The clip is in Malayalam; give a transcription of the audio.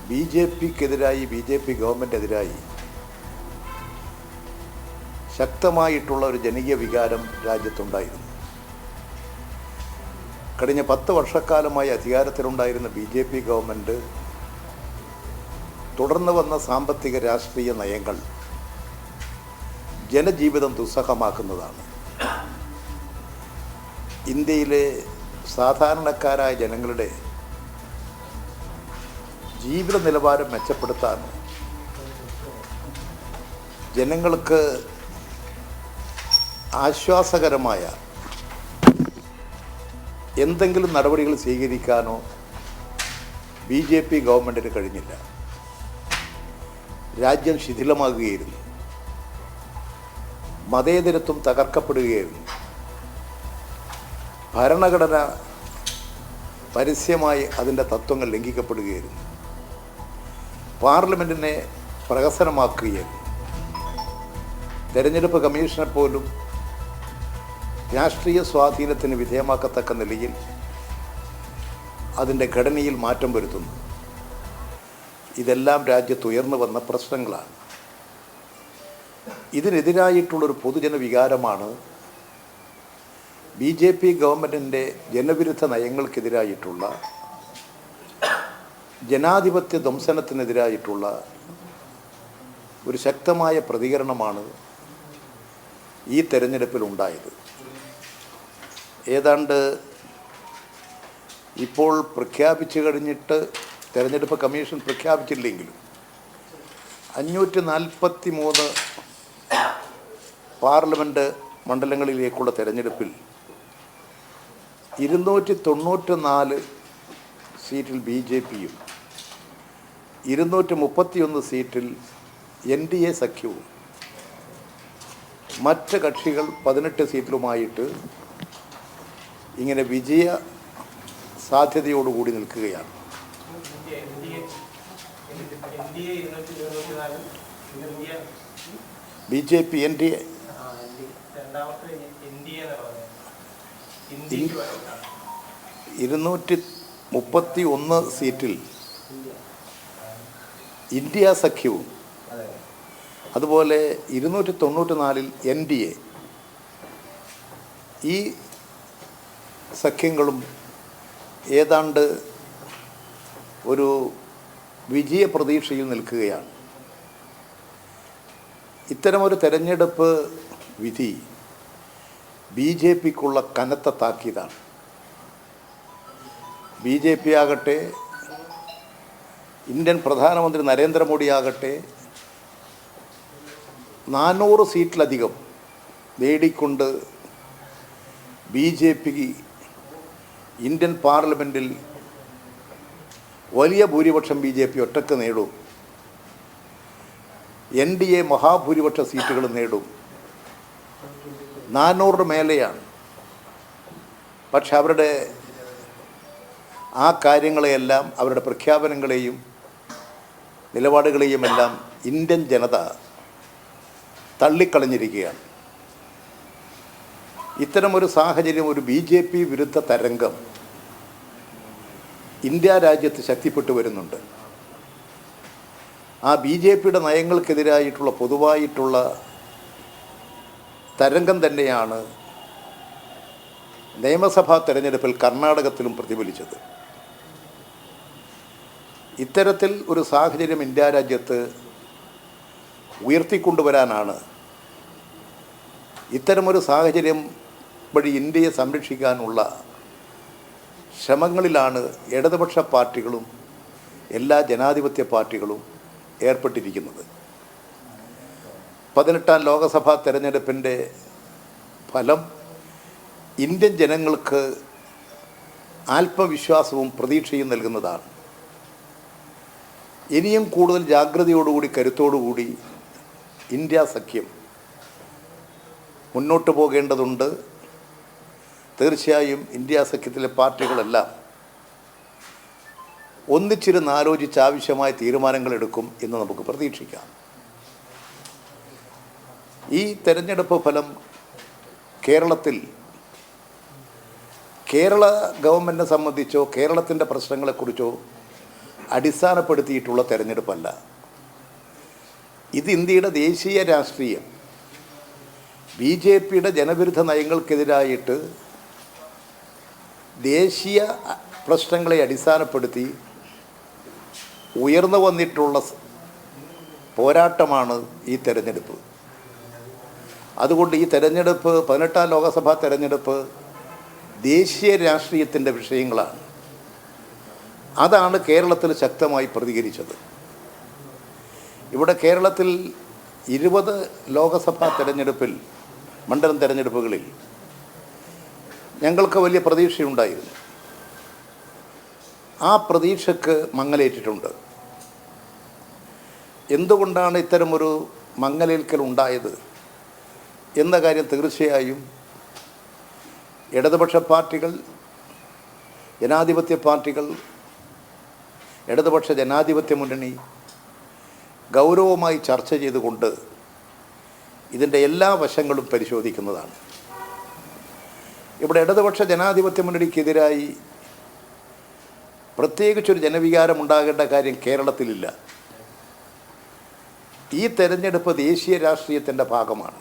ബി ജെ പി ഗവൺമെൻറ്റിനെതിരായി ശക്തമായിട്ടുള്ള ഒരു ജനകീയ വികാരം രാജ്യത്തുണ്ടായിരുന്നു. കഴിഞ്ഞ 10 വർഷക്കാലമായി അധികാരത്തിലുണ്ടായിരുന്ന ബി ജെ പി ഗവൺമെൻറ് തുടർന്ന് വന്ന സാമ്പത്തിക രാഷ്ട്രീയ നയങ്ങൾ ജനജീവിതം ദുസ്സഹമാക്കുന്നതാണ്. ഇന്ത്യയിലെ സാധാരണക്കാരായ ജനങ്ങളുടെ ജീവിത നിലവാരം മെച്ചപ്പെടുത്താൻ ജനങ്ങൾക്ക് ആശ്വാസകരമായ എന്തെങ്കിലും നടപടികൾ സ്വീകരിക്കാനോ ബി ജെ പി ഗവൺമെൻറ്റിന് കഴിഞ്ഞില്ല. രാജ്യം ശിഥിലമാകുകയായിരുന്നു. മതേതരത്വം തകർക്കപ്പെടുകയായിരുന്നു. ഭരണഘടന പരസ്യമായി അതിൻ്റെ തത്വങ്ങൾ ലംഘിക്കപ്പെടുകയായിരുന്നു. പാർലമെൻറ്റിനെ പ്രഹസനമാക്കുകയായിരുന്നു. തെരഞ്ഞെടുപ്പ് കമ്മീഷനെ പോലും രാഷ്ട്രീയ സ്വാധീനത്തിന് വിധേയമാക്കത്തക്ക നിലയിൽ അതിൻ്റെ ഘടനയിൽ മാറ്റം വരുത്തുന്നു. ഇതെല്ലാം രാജ്യത്ത് ഉയർന്നു വന്ന പ്രശ്നങ്ങളാണ്. ഇതിനെതിരായിട്ടുള്ളൊരു പൊതുജന വികാരമാണ് ബി ജെ പി ഗവൺമെൻറ്റിൻ്റെ ജനവിരുദ്ധ നയങ്ങൾക്കെതിരായിട്ടുള്ള, ജനാധിപത്യ ധ്വംസനത്തിനെതിരായിട്ടുള്ള ഒരു ശക്തമായ പ്രതികരണമാണ് ഈ തെരഞ്ഞെടുപ്പിലുണ്ടായത്. ഏതാണ്ട് ഇപ്പോൾ പ്രഖ്യാപിച്ചു കഴിഞ്ഞിട്ട് തെരഞ്ഞെടുപ്പ് കമ്മീഷൻ പ്രഖ്യാപിച്ചില്ലെങ്കിലും 543 പാർലമെൻറ്റ് മണ്ഡലങ്ങളിലേക്കുള്ള തെരഞ്ഞെടുപ്പിൽ 294 സീറ്റിൽ ബി ജെ പിയും 231 സീറ്റിൽ NDA സഖ്യവും മറ്റ് കക്ഷികൾ 18 സീറ്റിലുമായിട്ട് ഇങ്ങനെ വിജയ സാധ്യതയോടുകൂടി നിൽക്കുകയാണ്. ബി ജെ പി NDA 231 സീറ്റിൽ ഇന്ത്യ സഖ്യവും അതുപോലെ 294 NDA, ഈ സഖ്യങ്ങളും ഏതാണ്ട് ഒരു വിജയ പ്രതീക്ഷയിൽ നിൽക്കുകയാണ്. ഇത്തരമൊരു തെരഞ്ഞെടുപ്പ് വിധി ബി ജെ പിക്കുള്ള കനത്ത താക്കീതാണ്. ബി ജെ പി ആകട്ടെ, ഇന്ത്യൻ പ്രധാനമന്ത്രി നരേന്ദ്രമോദി ആകട്ടെ 400 സീറ്റിലധികം നേടിക്കൊണ്ട് ബി ജെ പിക്ക് ഇന്ത്യൻ പാർലമെൻറ്റിൽ വലിയ ഭൂരിപക്ഷം ബി ജെ പി ഒറ്റക്ക് നേടും. NDA മഹാഭൂരിപക്ഷ സീറ്റുകൾ നേടും. 400 മേലെയാണ്. പക്ഷെ അവരുടെ ആ കാര്യങ്ങളെയെല്ലാം, അവരുടെ പ്രഖ്യാപനങ്ങളെയും നിലപാടുകളെയുമെല്ലാം ഇന്ത്യൻ ജനത തള്ളിക്കളഞ്ഞിരിക്കുകയാണ്. ഇത്തരമൊരു സാഹചര്യം, ഒരു ബി ജെ പി വിരുദ്ധ തരംഗം ഇന്ത്യ രാജ്യത്ത് ശക്തിപ്പെട്ടു വരുന്നുണ്ട്. ആ ബി ജെ പിയുടെ നയങ്ങൾക്കെതിരായിട്ടുള്ള പൊതുവായിട്ടുള്ള തരംഗം തന്നെയാണ് നിയമസഭാ തെരഞ്ഞെടുപ്പിൽ കർണാടകത്തിലും പ്രതിഫലിച്ചത്. ഇത്തരത്തിൽ ഒരു സാഹചര്യം ഇന്ത്യ രാജ്യത്ത് ഉയർത്തിക്കൊണ്ടുവരാനാണ്, ഇത്തരമൊരു സാഹചര്യം വഴി ഇന്ത്യയെ സംരക്ഷിക്കാനുള്ള ശ്രമങ്ങളിലാണ് ഇടതുപക്ഷ പാർട്ടികളും എല്ലാ ജനാധിപത്യ പാർട്ടികളും ഏർപ്പെട്ടിരിക്കുന്നത്. 18ാം ലോക്സഭാ തെരഞ്ഞെടുപ്പിൻ്റെ ഫലം ഇന്ത്യൻ ജനങ്ങൾക്ക് ആത്മവിശ്വാസവും പ്രതീക്ഷയും നൽകുന്നതാണ്. ഇനിയും കൂടുതൽ ജാഗ്രതയോടുകൂടി, കരുത്തോടുകൂടി ഇന്ത്യ സഖ്യം മുന്നോട്ട് പോകേണ്ടതുണ്ട്. തീർച്ചയായും ഇന്ത്യ സഖ്യത്തിലെ പാർട്ടികളെല്ലാം ഒന്നിച്ചിരുന്ന് ആലോചിച്ച് ആവശ്യമായ തീരുമാനങ്ങൾ എടുക്കും എന്ന് നമുക്ക് പ്രതീക്ഷിക്കാം. ഈ തെരഞ്ഞെടുപ്പ് ഫലം കേരളത്തിൽ, കേരള ഗവൺമെൻറ്റിനെ സംബന്ധിച്ചോ കേരളത്തിൻ്റെ പ്രശ്നങ്ങളെക്കുറിച്ചോ അടിസ്ഥാനപ്പെടുത്തിയിട്ടുള്ള തെരഞ്ഞെടുപ്പല്ല. ഇത് ഇന്ത്യയുടെ ദേശീയ രാഷ്ട്രീയം BJPയുടെ ജനവിരുദ്ധ നയങ്ങൾക്കെതിരായിട്ട് ദേശീയ പ്രശ്നങ്ങളെ അടിസ്ഥാനപ്പെടുത്തി ഉയർന്നു വന്നിട്ടുള്ള പോരാട്ടമാണ് ഈ തെരഞ്ഞെടുപ്പ്. അതുകൊണ്ട് ഈ തെരഞ്ഞെടുപ്പ് 18ാം ലോകസഭാ തെരഞ്ഞെടുപ്പ് ദേശീയ രാഷ്ട്രീയത്തിൻ്റെ വിഷയങ്ങളാണ്. അതാണ് കേരളത്തിൽ ശക്തമായി പ്രതികരിച്ചത്. ഇവിടെ കേരളത്തിൽ 20 ലോകസഭാ തെരഞ്ഞെടുപ്പിൽ മണ്ഡലം തെരഞ്ഞെടുപ്പുകളിൽ ഞങ്ങൾക്ക് വലിയ പ്രതീക്ഷയുണ്ടായിരുന്നു. ആ പ്രതീക്ഷയ്ക്ക് മങ്ങലേറ്റിട്ടുണ്ട്. എന്തുകൊണ്ടാണ് ഇത്തരമൊരു മങ്ങലേൽക്കൽ ഉണ്ടായത് എന്ന കാര്യം തീർച്ചയായും ഇടതുപക്ഷ പാർട്ടികൾ, ജനാധിപത്യ പാർട്ടികൾ, ഇടതുപക്ഷ ജനാധിപത്യ മുന്നണി ഗൗരവമായി ചർച്ച ചെയ്തുകൊണ്ട് ഇതിൻ്റെ എല്ലാ വശങ്ങളും പരിശോധിക്കുന്നതാണ്. ഇവിടെ ഇടതുപക്ഷ ജനാധിപത്യ മുന്നണിക്കെതിരായി പ്രത്യേകിച്ചൊരു ജനവികാരം ഉണ്ടാകേണ്ട കാര്യം കേരളത്തിലില്ല. ഈ തെരഞ്ഞെടുപ്പ് ദേശീയ രാഷ്ട്രീയത്തിൻ്റെ ഭാഗമാണ്.